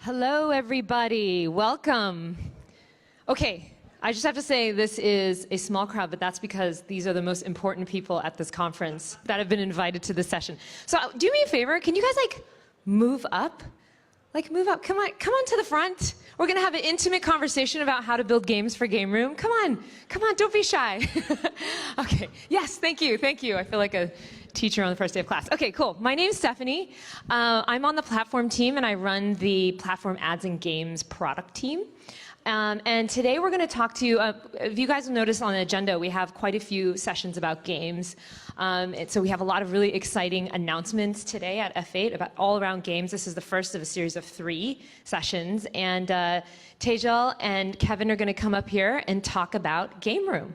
Hello, everybody. Welcome. Okay, I just have to say this is a small crowd, but that's because these are the most important people at this conference that have been invited to this session. So do me a favor. Can you guys move up? Move up. Come on to the front. We're going to have an intimate conversation about how to build games for Gameroom. Come on, don't be shy. Okay, yes, thank you. I feel like a teacher on the first day of class. Okay, cool. My name's Stephanie. I'm on the platform team, and I run the platform ads and games product team. And today we're going to talk to you, if you guys will notice on the agenda, we have quite a few sessions about games. And so we have a lot of really exciting announcements today at F8 about all around games. This is the first of a series of 3 sessions. And Tejal and Kevin are going to come up here and talk about Gameroom.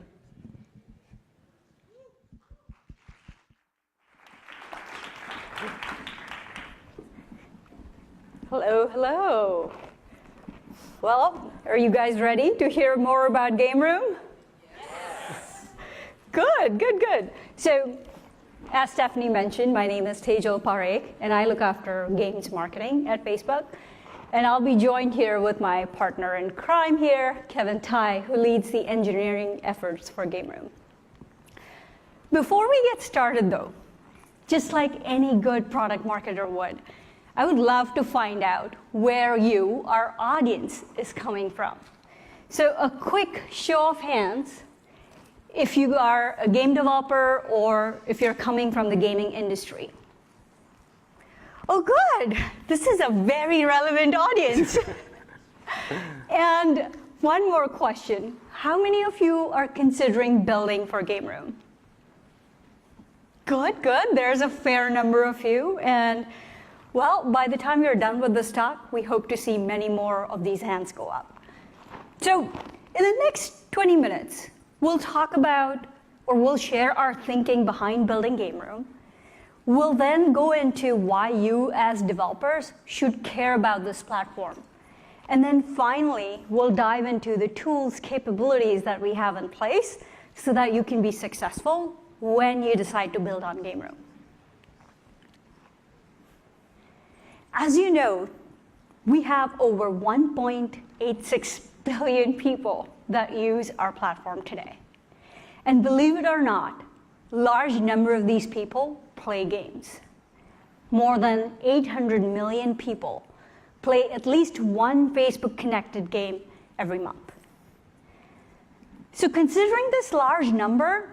Hello. Well, are you guys ready to hear more about Gameroom? Yes. Good. So, as Stephanie mentioned, my name is Tejal Parekh, and I look after games marketing at Facebook. And I'll be joined here with my partner in crime here, Kevin Tai, who leads the engineering efforts for Gameroom. Before we get started, though, just like any good product marketer would, I would love to find out where you, our audience, is coming from. So a quick show of hands, if you are a game developer or if you're coming from the gaming industry. Oh, good. This is a very relevant audience. And one more question. How many of you are considering building for Gameroom? Good. There's a fair number of you. And well, by the time you're done with this talk, we hope to see many more of these hands go up. So in the next 20 minutes, we'll talk about, or we'll share our thinking behind building Gameroom. We'll then go into why you as developers should care about this platform. And then finally, we'll dive into the tools, capabilities that we have in place so that you can be successful when you decide to build on Gameroom. As you know, we have over 1.86 billion people that use our platform today. And believe it or not, a large number of these people play games. More than 800 million people play at least one Facebook-connected game every month. So considering this large number,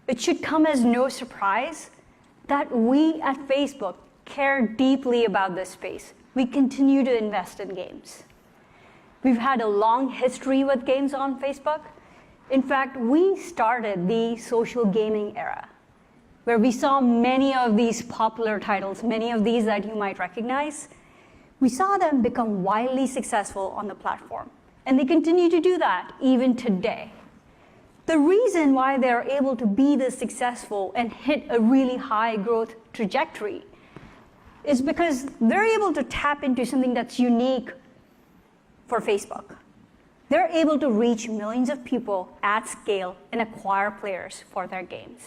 it should come as no surprise that we at Facebook care deeply about this space. We continue to invest in games. We've had a long history with games on Facebook. In fact, we started the social gaming era, where we saw many of these popular titles, many of these that you might recognize. We saw them become wildly successful on the platform, and they continue to do that even today. The reason why they're able to be this successful and hit a really high growth trajectory is because they're able to tap into something that's unique for Facebook. They're able to reach millions of people at scale and acquire players for their games.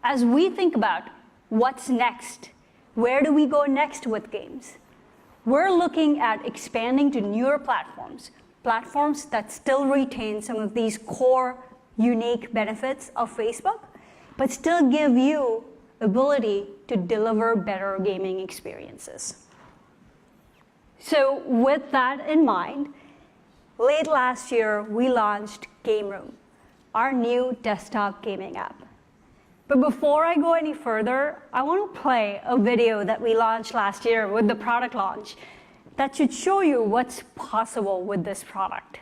As we think about what's next, where do we go next with games? We're looking at expanding to newer platforms that still retain some of these core unique benefits of Facebook, but still give you ability to deliver better gaming experiences. So with that in mind, late last year, we launched Gameroom, our new desktop gaming app. But before I go any further, I want to play a video that we launched last year with the product launch that should show you what's possible with this product.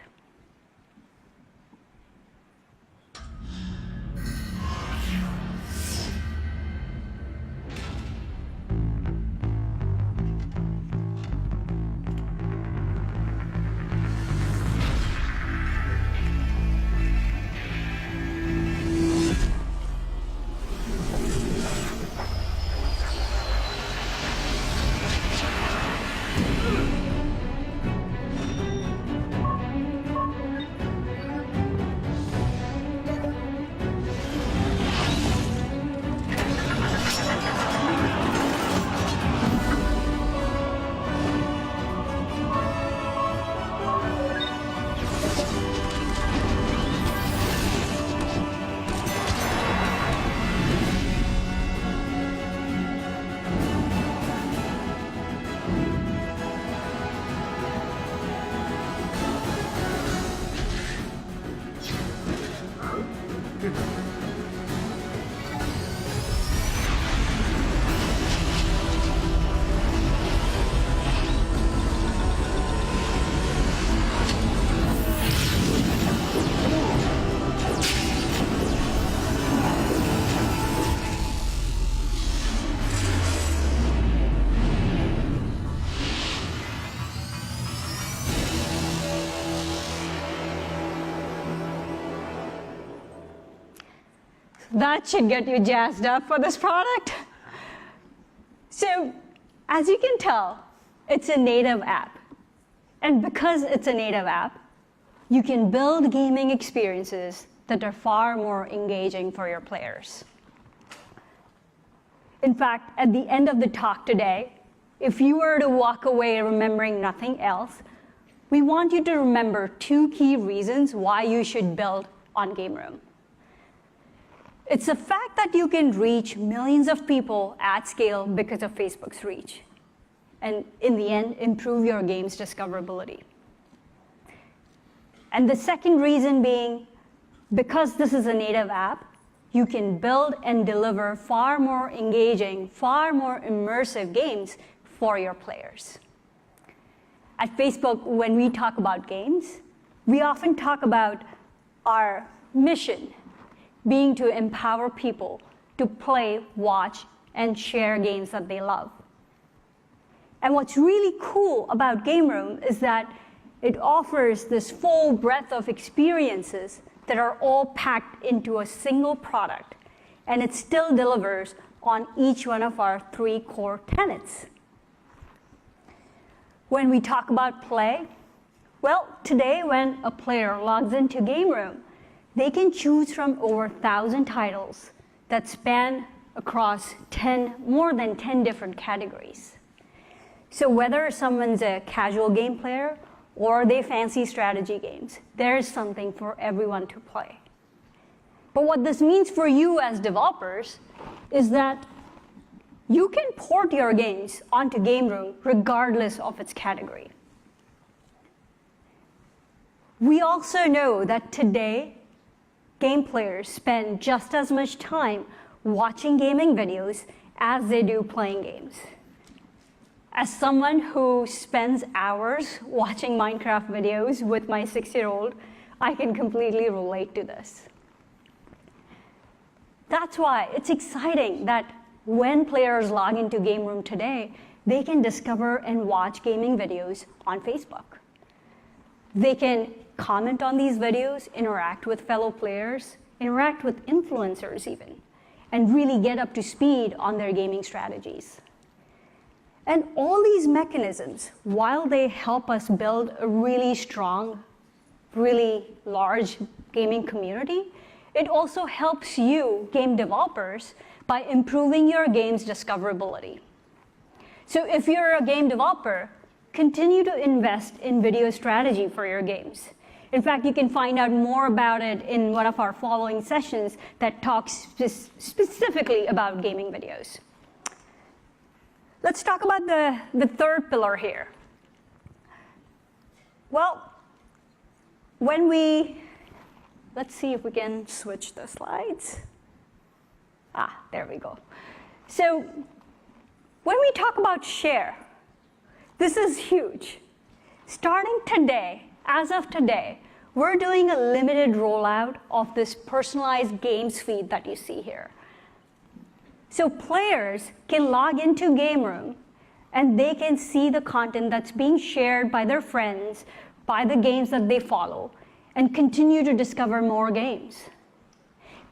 that should get you jazzed up for this product. So, as you can tell, it's a native app. And because it's a native app, you can build gaming experiences that are far more engaging for your players. In fact, at the end of the talk today, if you were to walk away remembering nothing else, we want you to remember 2 key reasons why you should build on Gameroom. It's the fact that you can reach millions of people at scale because of Facebook's reach, and in the end, improve your game's discoverability. And the second reason being, because this is a native app, you can build and deliver far more engaging, far more immersive games for your players. At Facebook, when we talk about games, we often talk about our mission being to empower people to play, watch, and share games that they love. And what's really cool about Gameroom is that it offers this full breadth of experiences that are all packed into a single product, and it still delivers on each one of our 3 core tenets. When we talk about play, well, today when a player logs into Gameroom, they can choose from over 1,000 titles that span across more than 10 different categories. So whether someone's a casual game player or they fancy strategy games, there's something for everyone to play. But what this means for you as developers is that you can port your games onto Gameroom regardless of its category. We also know that today, game players spend just as much time watching gaming videos as they do playing games. As someone who spends hours watching Minecraft videos with my 6-year-old, I can completely relate to this. That's why it's exciting that when players log into Gameroom today, they can discover and watch gaming videos on Facebook. They can comment on these videos, interact with fellow players, interact with influencers even, and really get up to speed on their gaming strategies. And all these mechanisms, while they help us build a really strong, really large gaming community, it also helps you, game developers, by improving your game's discoverability. So if you're a game developer, continue to invest in video strategy for your games. In fact, you can find out more about it in one of our following sessions that talks specifically about gaming videos. Let's talk about the third pillar here. Well, let's see if we can switch the slides. There we go. So when we talk about share, this is huge. Starting today, as of today, we're doing a limited rollout of this personalized games feed that you see here. So players can log into Gameroom and they can see the content that's being shared by their friends, by the games that they follow, and continue to discover more games.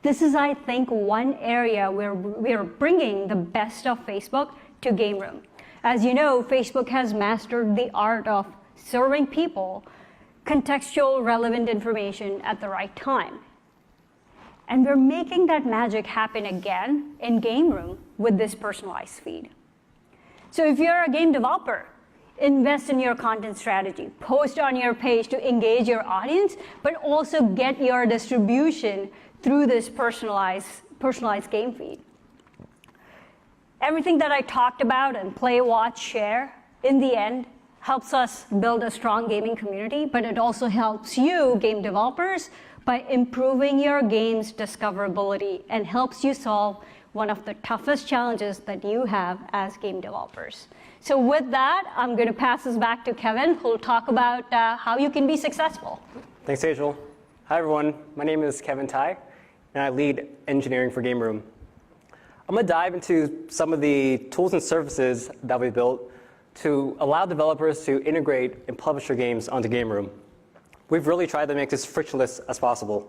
This is, I think, one area where we're bringing the best of Facebook to Gameroom. As you know, Facebook has mastered the art of serving people contextual, relevant information at the right time. And we're making that magic happen again in Gameroom with this personalized feed. So if you're a game developer, invest in your content strategy. Post on your page to engage your audience, but also get your distribution through this personalized game feed. Everything that I talked about and play, watch, share, in the end, helps us build a strong gaming community, but it also helps you, game developers, by improving your game's discoverability and helps you solve one of the toughest challenges that you have as game developers. So with that, I'm going to pass this back to Kevin, who will talk about how you can be successful. Thanks, Rachel. Hi, everyone. My name is Kevin Tai, and I lead engineering for Gameroom. I'm going to dive into some of the tools and services that we built to allow developers to integrate and publish their games onto Gameroom. We've really tried to make this frictionless as possible.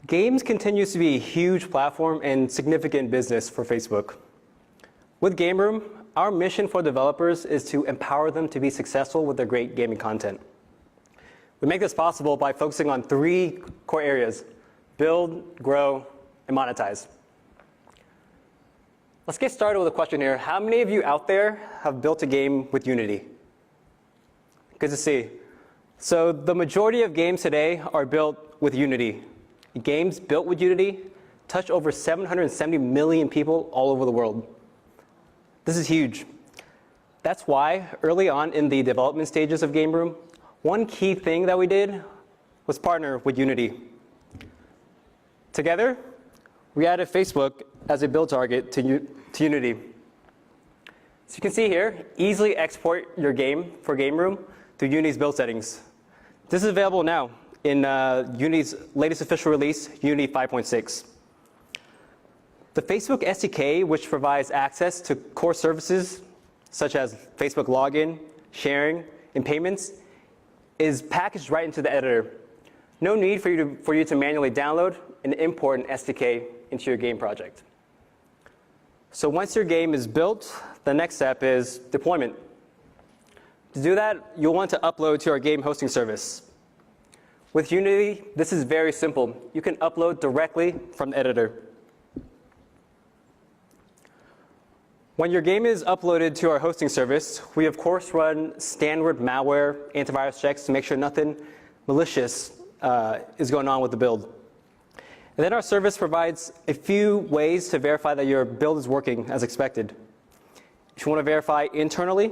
Games continues to be a huge platform and significant business for Facebook. With Gameroom, our mission for developers is to empower them to be successful with their great gaming content. We make this possible by focusing on 3 core areas: build, grow, and monetize. Let's get started with a question here. How many of you out there have built a game with Unity? Good to see. So the majority of games today are built with Unity. Games built with Unity touch over 770 million people all over the world. This is huge. That's why early on in the development stages of Gameroom, one key thing that we did was partner with Unity. Together, we added Facebook as a build target to Unity. So you can see here, easily export your game for Gameroom through Unity's build settings. This is available now in Unity's latest official release, Unity 5.6. The Facebook SDK, which provides access to core services such as Facebook login, sharing, and payments, is packaged right into the editor. No need for you to manually download and import an SDK into your game project. So once your game is built, the next step is deployment. To do that, you'll want to upload to our game hosting service. With Unity, this is very simple. You can upload directly from the editor. When your game is uploaded to our hosting service, we of course run standard malware antivirus checks to make sure nothing malicious is going on with the build. And then our service provides a few ways to verify that your build is working as expected. If you want to verify internally,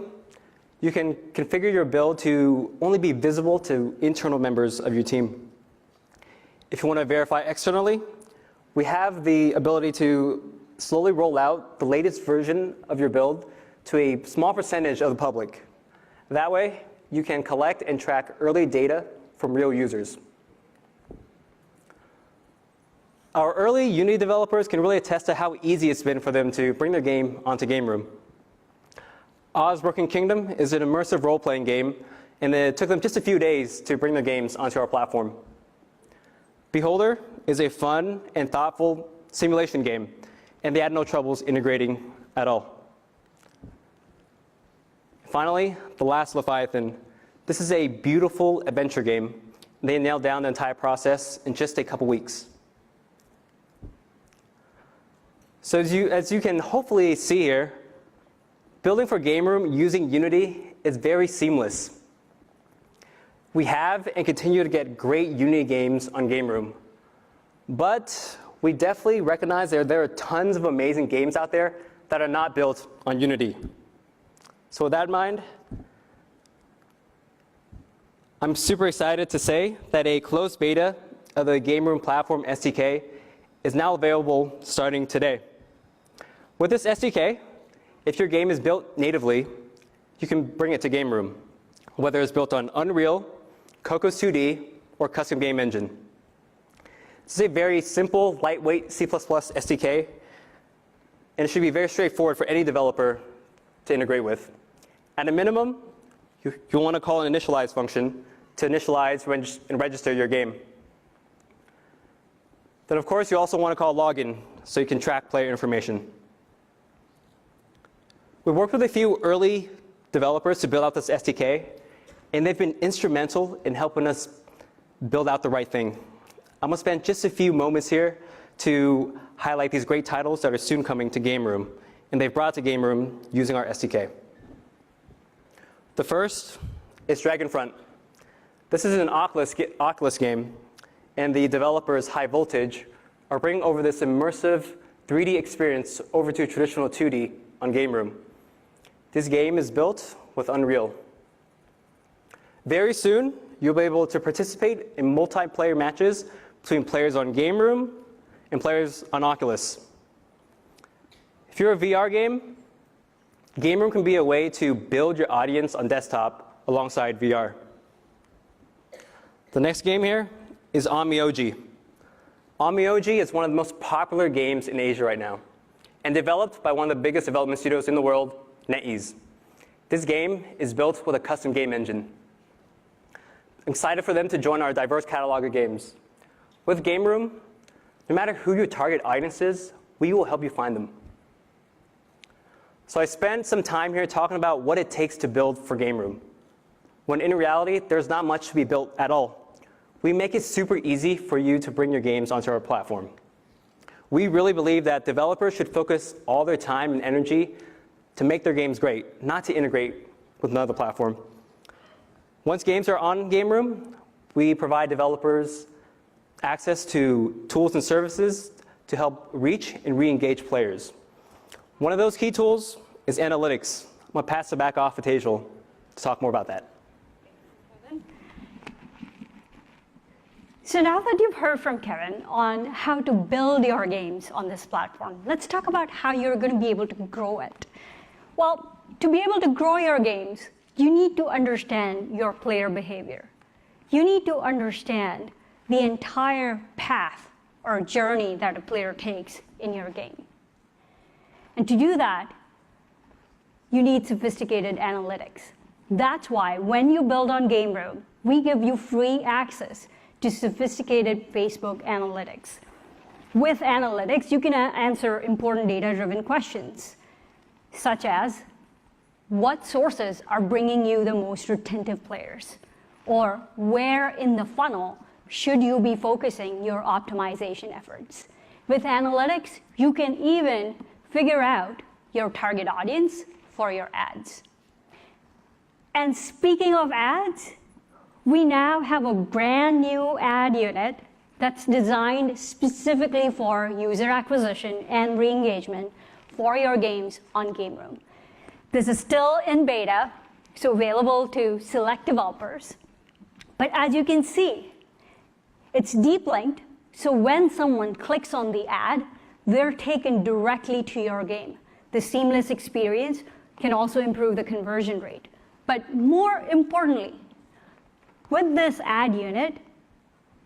you can configure your build to only be visible to internal members of your team. If you want to verify externally, we have the ability to slowly roll out the latest version of your build to a small percentage of the public. That way, you can collect and track early data from real users. Our early Unity developers can really attest to how easy it's been for them to bring their game onto Gameroom. Oz Broken Kingdom is an immersive role-playing game, and it took them just a few days to bring their games onto our platform. Beholder is a fun and thoughtful simulation game, and they had no troubles integrating at all. Finally, The Last Leviathan. This is a beautiful adventure game. They nailed down the entire process in just a couple weeks. So as you can hopefully see here, building for Gameroom using Unity is very seamless. We have and continue to get great Unity games on Gameroom. But we definitely recognize there are tons of amazing games out there that are not built on Unity. So with that in mind, I'm super excited to say that a closed beta of the Gameroom platform SDK is now available starting today. With this SDK, if your game is built natively, you can bring it to Gameroom, whether it's built on Unreal, Cocos 2D, or Custom Game Engine. This is a very simple, lightweight C++ SDK, and it should be very straightforward for any developer to integrate with. At a minimum, you'll want to call an initialize function to initialize and register your game. Then, of course, you also want to call login so you can track player information. We worked with a few early developers to build out this SDK, and they've been instrumental in helping us build out the right thing. I'm going to spend just a few moments here to highlight these great titles that are soon coming to Gameroom, and they've brought to Gameroom using our SDK. The first is Dragonfront. This is an Oculus game, and the developers, High Voltage, are bringing over this immersive 3D experience over to traditional 2D on Gameroom. This game is built with Unreal. Very soon, you'll be able to participate in multiplayer matches between players on Gameroom and players on Oculus. If you're a VR game, Gameroom can be a way to build your audience on desktop alongside VR. The next game here is Onmyoji. Onmyoji is one of the most popular games in Asia right now, and developed by one of the biggest development studios in the world, NetEase. This game is built with a custom game engine. I'm excited for them to join our diverse catalog of games. With Gameroom, No matter who your target audience is, we will help you find them. So I spent some time here talking about what it takes to build for Gameroom, when in reality, there's not much to be built at all. We make it super easy for you to bring your games onto our platform. We really believe that developers should focus all their time and energy to make their games great, not to integrate with another platform. Once games are on Gameroom, we provide developers access to tools and services to help reach and re-engage players. One of those key tools is analytics. I'm going to pass it back off to Tejal to talk more about that. So now that you've heard from Kevin on how to build your games on this platform, let's talk about how you're going to be able to grow it. Well, to be able to grow your games, you need to understand your player behavior. You need to understand the entire path or journey that a player takes in your game. And to do that, you need sophisticated analytics. That's why when you build on Gameroom, we give you free access to sophisticated Facebook analytics. With analytics, you can answer important data-driven questions, such as what sources are bringing you the most retentive players, or where in the funnel should you be focusing your optimization efforts. With analytics, you can even figure out your target audience for your ads. And speaking of ads, we now have a brand new ad unit that's designed specifically for user acquisition and re-engagement for your games on Gameroom. This is still in beta, so available to select developers. But as you can see, it's deep linked, so when someone clicks on the ad, they're taken directly to your game. The seamless experience can also improve the conversion rate. But more importantly, with this ad unit,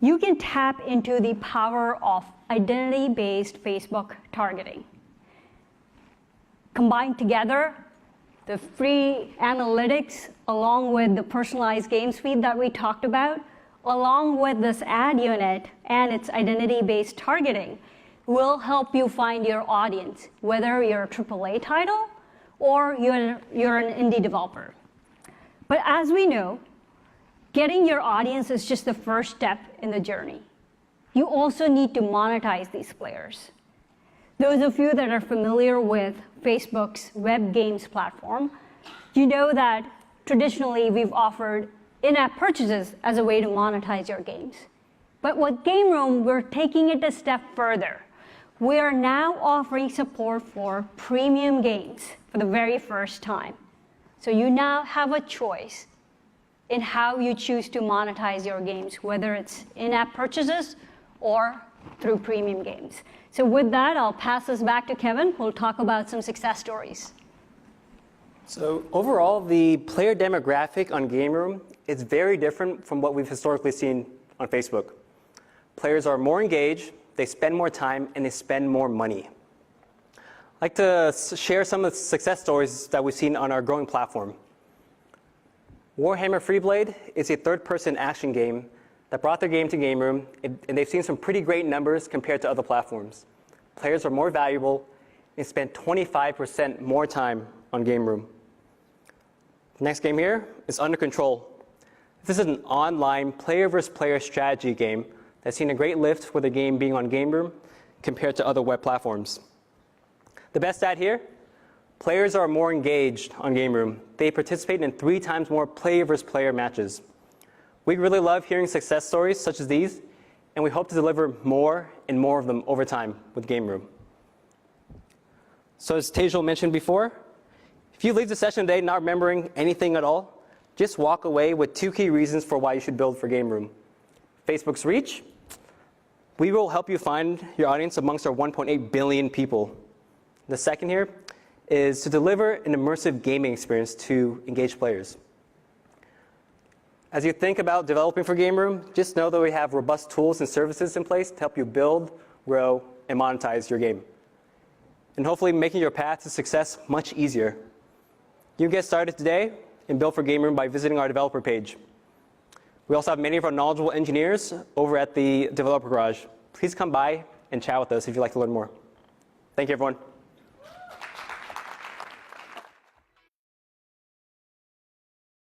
you can tap into the power of identity-based Facebook targeting. Combined together, the free analytics along with the personalized games feed that we talked about, along with this ad unit and its identity-based targeting, will help you find your audience, whether you're a AAA title or you're an indie developer. But as we know, getting your audience is just the first step in the journey. You also need to monetize these players. Those of you that are familiar with Facebook's web games platform, you know that traditionally we've offered in-app purchases as a way to monetize your games. But with Gameroom, we're taking it a step further. We are now offering support for premium games for the very first time. So you now have a choice in how you choose to monetize your games, whether it's in-app purchases or through premium games. So with that, I'll pass this back to Kevin, who'll talk about some success stories. So overall, the player demographic on Gameroom is very different from what we've historically seen on Facebook. Players are more engaged, they spend more time, and they spend more money. I'd like to share some of the success stories that we've seen on our growing platform. Warhammer Freeblade is a third-person action game that brought their game to Gameroom, and they've seen some pretty great numbers compared to other platforms. Players are more valuable and spend 25% more time on Gameroom. The next game here is Under Control. This is an online player versus player strategy game that's seen a great lift with the game being on Gameroom compared to other web platforms. The best stat here, players are more engaged on Gameroom. They participate in 3 times more player versus player matches. We really love hearing success stories such as these, and we hope to deliver more and more of them over time with Gameroom. So as Tejal mentioned before, if you leave the session today not remembering anything at all, just walk away with 2 key reasons for why you should build for Gameroom. Facebook's reach. We will help you find your audience amongst our 1.8 billion people. The second here is to deliver an immersive gaming experience to engage players. As you think about developing for Gameroom, just know that we have robust tools and services in place to help you build, grow, and monetize your game. And hopefully making your path to success much easier. You can get started today and build for Gameroom by visiting our developer page. We also have many of our knowledgeable engineers over at the Developer Garage. Please come by and chat with us if you'd like to learn more. Thank you, everyone.